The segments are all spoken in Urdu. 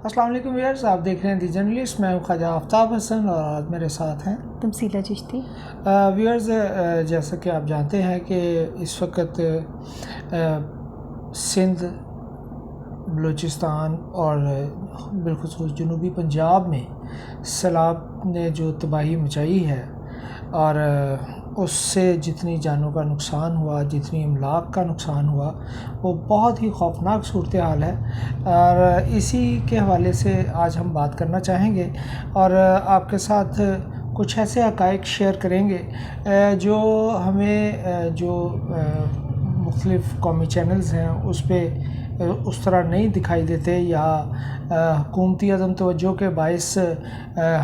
السلام علیکم ویئرز، آپ دیکھ رہے ہیں دی جرنلسٹ. میں ہوں خواجہ آفتاب حسن اور آج میرے ساتھ ہیں تمثیلہ چشتی. ویئرز، جیسا کہ آپ جانتے ہیں کہ اس وقت سندھ، بلوچستان اور بالخصوص جنوبی پنجاب میں سیلاب نے جو تباہی مچائی ہے اور اس سے جتنی جانوں کا نقصان ہوا، جتنی املاک کا نقصان ہوا، وہ بہت ہی خوفناک صورتحال ہے. اور اسی کے حوالے سے آج ہم بات کرنا چاہیں گے اور آپ کے ساتھ کچھ ایسے حقائق شیئر کریں گے جو ہمیں جو مختلف قومی چینلز ہیں اس پہ اس طرح نہیں دکھائی دیتے یا حکومتی عدم توجہ کے باعث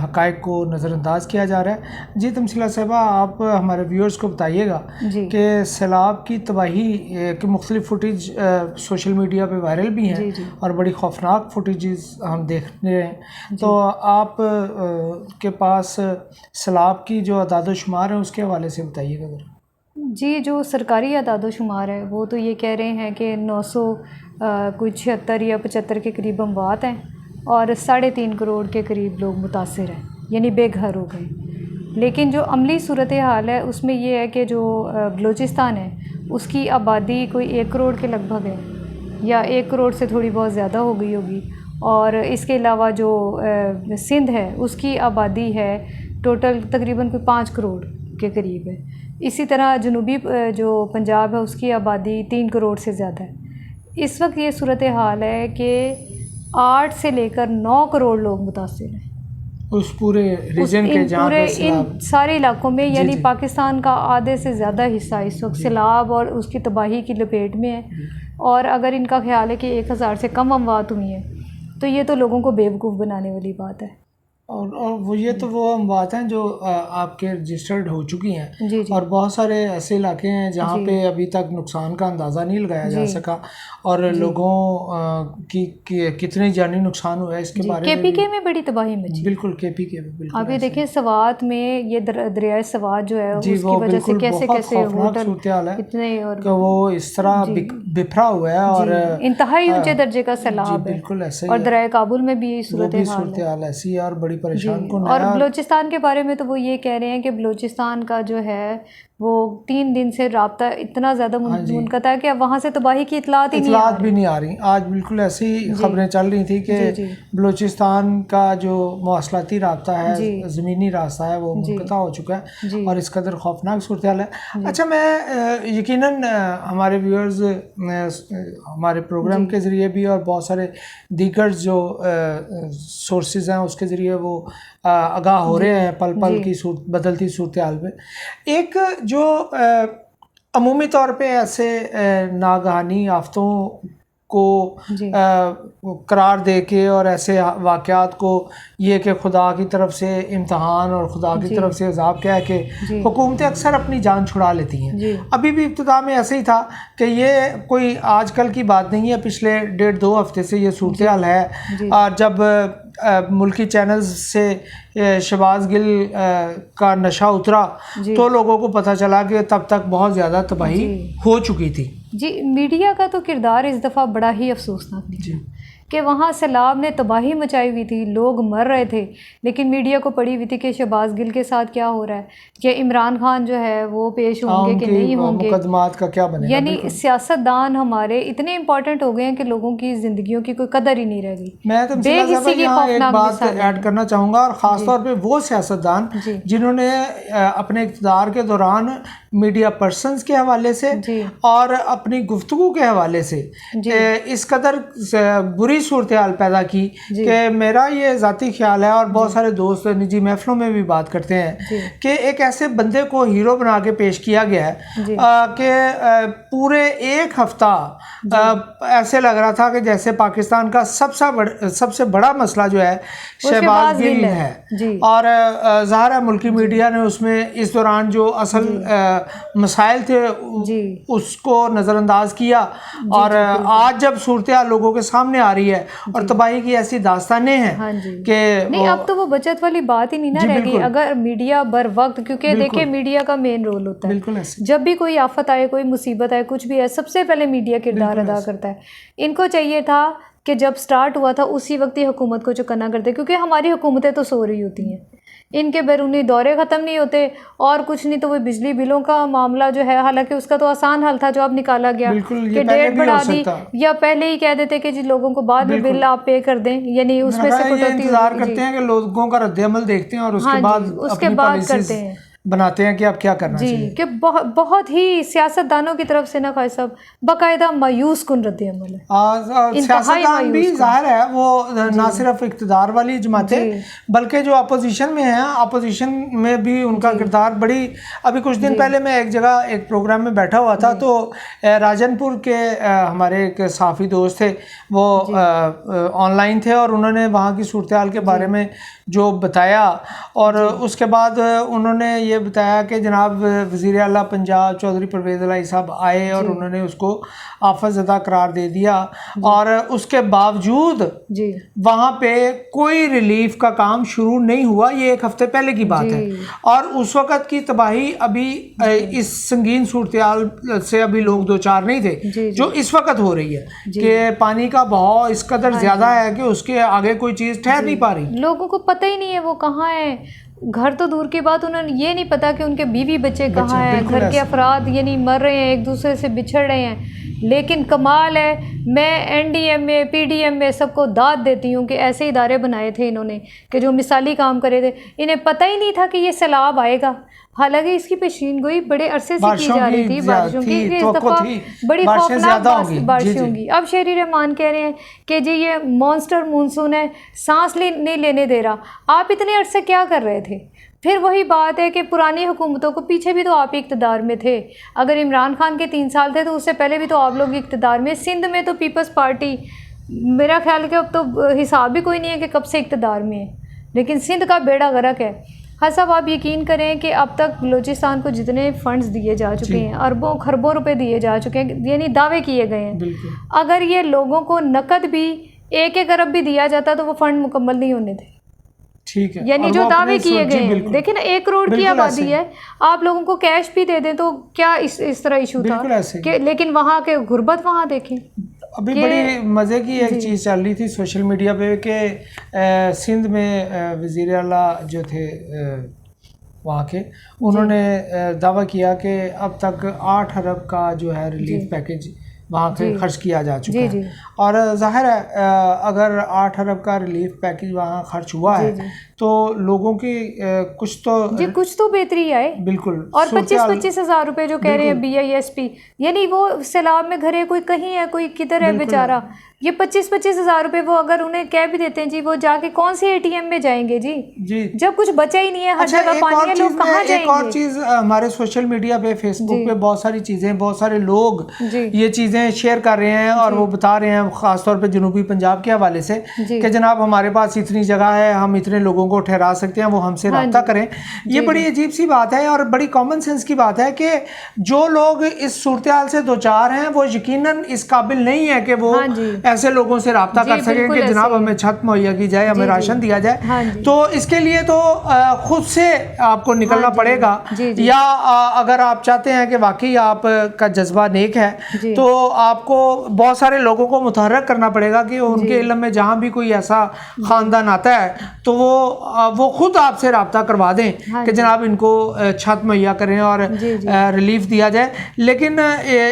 حقائق کو نظر انداز کیا جا رہا ہے. جی تمثیلہ صاحبہ، آپ ہمارے ویورز کو بتائیے گا کہ سیلاب کی تباہی کے مختلف فوٹیج سوشل میڈیا پہ وائرل بھی ہیں اور بڑی خوفناک فوٹیجز ہم دیکھ رہے ہیں. تو آپ کے پاس سیلاب کی جو اعداد و شمار ہیں اس کے حوالے سے بتائیے گا ذرا. جی، جو سرکاری اعداد و شمار ہے وہ تو یہ کہہ رہے ہیں کہ 900 کوئی 76 یا 75 کے قریب اموات ہیں اور 3.5 کروڑ کے قریب لوگ متاثر ہیں، یعنی بے گھر ہو گئے. لیکن جو عملی صورتحال ہے اس میں یہ ہے کہ جو بلوچستان ہے اس کی آبادی کوئی 1 کروڑ کے لگ بھگ ہے یا 1 کروڑ سے تھوڑی بہت زیادہ ہو گئی ہوگی. اور اس کے علاوہ جو سندھ ہے اس کی آبادی ہے ٹوٹل تقریباً کوئی 5 کروڑ کے قریب ہے. اسی طرح جنوبی جو پنجاب ہے اس کی آبادی 3 کروڑ سے زیادہ ہے. اس وقت یہ صورتحال ہے کہ 8 سے لے کر 9 کروڑ لوگ متاثر ہیں اس پورے ریجن کے جہاں پورے پہ ان سارے علاقوں میں. یعنی پاکستان کا آدھے سے زیادہ حصہ اس وقت سیلاب اور اس کی تباہی کی لپیٹ میں ہے. اور اگر ان کا خیال ہے کہ 1000 سے کم اموات ہوئی ہیں تو یہ تو لوگوں کو بیوقوف بنانے والی بات ہے. اور وہ یہ تو وہ اموات ہیں جو آپ کے رجسٹرڈ ہو چکی ہیں. اور بہت سارے ایسے علاقے ہیں جہاں پہ ابھی تک نقصان کا اندازہ نہیں لگایا جا سکا اور لوگوں کی کتنے جانی نقصان ہوا ہے اس کے بارے میں. KPK میں بڑی تباہی مچی. بالکل KPK میں بالکل. آپ یہ دیکھیں سوات میں یہ دریائے سوات جو ہے اس کی وجہ سے کیسے کیسے ہوٹل اتنے اور وہ اس طرح بکھرا ہوا ہے اور انتہائی اونچے درجے کا سیلاب ہے. بالکل ایسے اور دریائے کابل میں بھی صورتحال ایسی ہے اور بڑی پریشان کن ہے. اور بلوچستان کے بارے میں تو وہ یہ کہہ رہے ہیں کہ بلوچستان کا جو ہے وہ 3 دن سے رابطہ اتنا زیادہ منقطع ہے کہ اب وہاں سے تباہی کی اطلاعات بھی نہیں آ رہی. آج بالکل ایسی خبریں چل رہی تھی کہ بلوچستان کا جو مواصلاتی رابطہ ہے، زمینی راستہ ہے، وہ منقطع ہو چکا ہے اور اس قدر خوفناک صورتحال ہے. اچھا، میں یقیناً ہمارے ویورز ہمارے پروگرام کے ذریعے بھی اور بہت سارے دیگر جو سورسز ہیں اس کے ذریعے وہ آگاہ ہو رہے ہیں پل پل کی بدلتی صورتحال پہ. ایک جو عمومی طور پہ ایسے ناگہانی آفتوں کو قرار دے کے اور ایسے واقعات کو یہ کہ خدا کی طرف سے امتحان اور خدا کی طرف سے عذاب کیا ہے کہ حکومتیں اکثر اپنی جان چھڑا لیتی ہیں. ابھی بھی ابتدا میں ایسے ہی تھا کہ یہ کوئی آج کل کی بات نہیں ہے، پچھلے 1.5-2 ہفتے سے یہ صورتحال ہے. اور جب ملکی چینلز سے شہباز گل کا نشہ اترا تو لوگوں کو پتہ چلا کہ تب تک بہت زیادہ تباہی ہو چکی تھی. میڈیا کا تو کردار اس دفعہ بڑا ہی افسوسناک نکلا کہ وہاں سیلاب نے تباہی مچائی ہوئی تھی، لوگ مر رہے تھے، لیکن میڈیا کو پڑی ہوئی تھی کہ شہباز گل کے ساتھ کیا ہو رہا ہے، کہ عمران خان جو ہے وہ پیش ہوں گے کہ نہیں ہوں گے، مقدمات کا کیا بنے گا. یعنی سیاست دان ہمارے اتنے امپورٹنٹ ہو گئے ہیں کہ لوگوں کی زندگیوں کی کوئی قدر ہی نہیں رہ گئی. میں تو یہاں ایک بات ایڈ کرنا چاہوں گا، اور خاص طور پہ وہ سیاست دان جنہوں نے اپنے اقتدار کے دوران میڈیا پرسنز کے حوالے سے اور اپنی گفتگو کے حوالے سے اس قدر بری صورتحال پیدا کی کہ میرا یہ ذاتی خیال ہے اور بہت سارے دوست نجی محفلوں میں بھی بات کرتے ہیں کہ ایک ایسے بندے کو ہیرو بنا کے پیش کیا گیا ہے کہ پورے 1 ہفتہ ایسے لگ رہا تھا کہ جیسے پاکستان کا سب سے بڑا مسئلہ جو ہے شہباز گل ہے. اور ظاہر ہے ملکی میڈیا نے اس میں اس دوران جو اصل مسائل تھے اس کو نظر انداز کیا. اور آج جب صورتحال لوگوں کے سامنے آ رہی ہے اور تباہی کی ایسی داستانیں ہیں کہ نہیں، اب تو وہ بچت والی بات ہی نہیں نہ رہ گئی اگر میڈیا بر وقت، کیونکہ دیکھیں میڈیا کا مین رول ہوتا ہے جب بھی کوئی آفت آئے، کوئی مصیبت آئے، کچھ بھی ہے، سب سے پہلے میڈیا کردار ادا کرتا ہے. ان کو چاہیے تھا کہ جب سٹارٹ ہوا تھا اسی وقت ہی حکومت کو چکنا کرتے، کیونکہ ہماری حکومتیں تو سو رہی ہوتی ہیں، ان کے بیرونی دورے ختم نہیں ہوتے اور کچھ نہیں، تو وہ بجلی بلوں کا معاملہ جو ہے، حالانکہ اس کا تو آسان حل تھا جو اب نکالا گیا کہ ڈیٹ بڑھا دی، یا پہلے ہی کہہ دیتے کہ جی لوگوں کو بعد میں بل آپ پے کر دیں، یعنی اس میں سے کٹوتی انتظار کرتے ہیں کہ لوگوں کا رد عمل دیکھتے ہیں اور اس کے بعد کرتے ہیں، بناتے ہیں کہ اب کیا کرنا چاہیے. جی کہ بہت ہی سیاستدانوں کی طرف سے نا خواہ صاحب باقاعدہ مایوس کن رد عمل ہے. سیاستدان بھی ظاہر ہے وہ نہ صرف اقتدار والی جماعتیں بلکہ جو اپوزیشن میں ہیں، اپوزیشن میں بھی ان کا کردار بڑی. ابھی کچھ دن پہلے میں ایک جگہ ایک پروگرام میں بیٹھا ہوا تھا تو راجن پور کے ہمارے ایک صحافی دوست تھے، وہ آن لائن تھے اور انہوں نے وہاں کی صورتحال کے بارے میں جو بتایا، اور اس کے بعد انہوں نے یہ بتایا کہ جناب وزیر اعلیٰ پنجاب چودھری پرویز الہی صاحب آئے اور انہوں نے اس کو آفت زدہ قرار دے دیا، اور اس کے باوجود وہاں پہ کوئی ریلیف کا کام شروع نہیں ہوا. یہ ایک ہفتے پہلے کی بات ہے، اور اس وقت کی تباہی ابھی اس سنگین صورتحال سے ابھی لوگ دو چار نہیں تھے جو اس وقت ہو رہی ہے کہ پانی کا بہاؤ اس قدر زیادہ ہے کہ اس کے آگے کوئی چیز ٹھہر نہیں پا رہی. لوگوں کو پتہ ہی نہیں ہے وہ کہاں ہیں، گھر تو دور کی بات، انہوں نے یہ نہیں پتا کہ ان کے بیوی بچے کہاں ہیں، گھر کے افراد یعنی مر رہے ہیں، ایک دوسرے سے بچھڑ رہے ہیں. لیکن کمال ہے، میں این ڈی ایم اے پی ڈی ایم اے سب کو داد دیتی ہوں کہ ایسے ادارے بنائے تھے انہوں نے کہ جو مثالی کام کرے تھے. انہیں پتہ ہی نہیں تھا کہ یہ سیلاب آئے گا، حالانکہ اس کی پیشین گوئی بڑے عرصے سے کی جا رہی تھی، بارشوں کی کہ اس دفعہ بڑی خوفناک بارشیں ہوں گی. اب شہری رحمان کہہ رہے ہیں کہ جی یہ مانسٹر مونسون ہے، سانس نہیں لینے دے رہا. آپ اتنے عرصے کیا کر رہے تھے؟ پھر وہی بات ہے کہ پرانی حکومتوں کو، پیچھے بھی تو آپ اقتدار میں تھے، اگر عمران خان کے 3 سال تھے تو اس سے پہلے بھی تو آپ لوگ اقتدار میں. سندھ میں تو پیپلز پارٹی، میرا خیال کہ اب تو حساب بھی کوئی نہیں ہے کہ کب سے اقتدار میں ہے، لیکن سندھ کا بیڑا غرق ہے. ہاں صاحب آپ یقین کریں کہ اب تک بلوچستان کو جتنے فنڈز دیے جا چکے ہیں، اربوں خربوں روپے دیے جا چکے ہیں، یعنی دعوے کیے گئے ہیں. اگر یہ لوگوں کو نقد بھی 1 ارب بھی دیا جاتا تو وہ فنڈ مکمل نہیں ہونے تھے. ٹھیک ہے، یعنی جو دعوے کیے گئے ہیں، دیکھیں نا 1 کروڑ کی آبادی ہے، آپ لوگوں کو کیش بھی دے دیں تو کیا اس طرح ایشو تھا کہ، لیکن وہاں کے غربت وہاں دیکھیں. ابھی بڑی مزے کی ایک چیز چل رہی تھی سوشل میڈیا پہ کہ سندھ میں وزیر اعلیٰ جو تھے وہاں کے، انہوں نے دعویٰ کیا کہ اب تک 8 ارب کا جو ہے ریلیف پیکیج وہاں پہ خرچ کیا جا چکا ہے. اور ظاہر ہے اگر 8 ارب کا ریلیف پیکیج وہاں خرچ ہوا ہے تو لوگوں کی کچھ تو بہتری آئے. بالکل. اور 25-25 ہزار روپے جو کہہ رہے ہیں BISP، یعنی وہ سیلاب میں گھرے کوئی کہیں ہے کوئی کدھر ہے بیچارہ، یہ 25-25 ہزار روپے وہ اگر انہیں کہہ بھی دیتے ہیں جی وہ جا کے کون سے ATM میں جائیں گے جی جب کچھ بچا ہی نہیں ہے، ہر جگہ پانی ہے، لوگ کہاں جائیں گے. ایک اور چیز ہمارے سوشل میڈیا پہ فیس بک پہ بہت ساری چیزیں، بہت سارے لوگ یہ چیزیں شیئر کر رہے ہیں اور وہ بتا رہے ہیں خاص طور پہ جنوبی پنجاب کے حوالے سے کہ جناب ہمارے پاس اتنی جگہ ہے، ہم اتنے لوگوں کو ٹھہرا سکتے ہیں، وہ ہم سے رابطہ کریں. یہ بڑی عجیب سی بات ہے اور بڑی کامن سینس کی بات ہے کہ جو لوگ اس صورتحال سے دوچار ہیں وہ یقیناً اس قابل نہیں ہے کہ وہ ایسے لوگوں سے رابطہ کر سکیں کہ جناب ہمیں چھت مہیا کی جائے، ہمیں راشن دیا جائے. تو اس کے لیے تو خود سے آپ کو نکلنا پڑے گا، یا اگر آپ چاہتے ہیں کہ واقعی آپ کا جذبہ نیک ہے تو آپ کو بہت سارے لوگوں کو متحرک کرنا پڑے گا کہ ان کے علم میں جہاں بھی کوئی ایسا خاندان آتا ہے تو وہ خود آپ سے رابطہ کروا دیں کہ جناب ان کو چھت مہیا کریں اور ریلیف دیا جائے. لیکن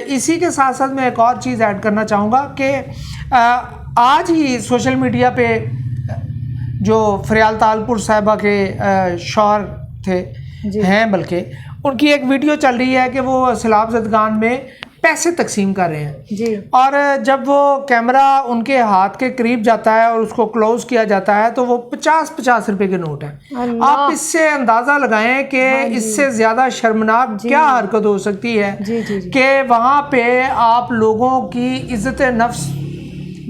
اسی کے ساتھ ساتھ میں ایک اور چیز ایڈ کرنا چاہوں گا کہ آج ہی سوشل میڈیا پہ جو فریال تالپور صاحبہ کے شوہر تھے ہیں، بلکہ ان کی ایک ویڈیو چل رہی ہے کہ وہ سیلاب زدگان میں پیسے تقسیم کر رہے ہیں، اور جب وہ کیمرہ ان کے ہاتھ کے قریب جاتا ہے اور اس کو کلوز کیا جاتا ہے تو وہ 50 روپے کے نوٹ ہیں. آپ اس سے اندازہ لگائیں کہ اس سے زیادہ شرمناک کیا حرکت ہو سکتی ہے کہ وہاں پہ آپ لوگوں کی عزت نفس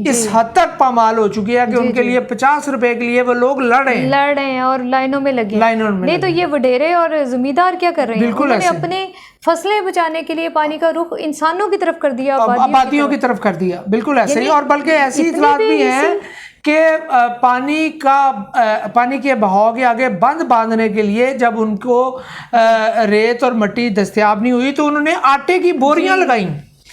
اس حد تک پامال ہو چکی ہے کہ ان کے لیے 50 روپے کے لیے وہ لوگ لڑ رہے ہیں اور لائنوں میں لگے. نہیں تو یہ وڈیرے اور زمیندار کیا کر رہے ہیں؟ انہوں نے اپنے فصلیں بچانے کے لیے پانی کا رخ انسانوں کی طرف کر دیا، آبادیوں کی طرف کر دیا. بالکل ایسے ہی. اور بلکہ ایسی اطلاعات بھی ہیں کہ پانی کے بہاؤ کے آگے بند باندھنے کے لیے جب ان کو ریت اور مٹی دستیاب نہیں ہوئی تو انہوں نے آٹے کی بوریاں لگائیں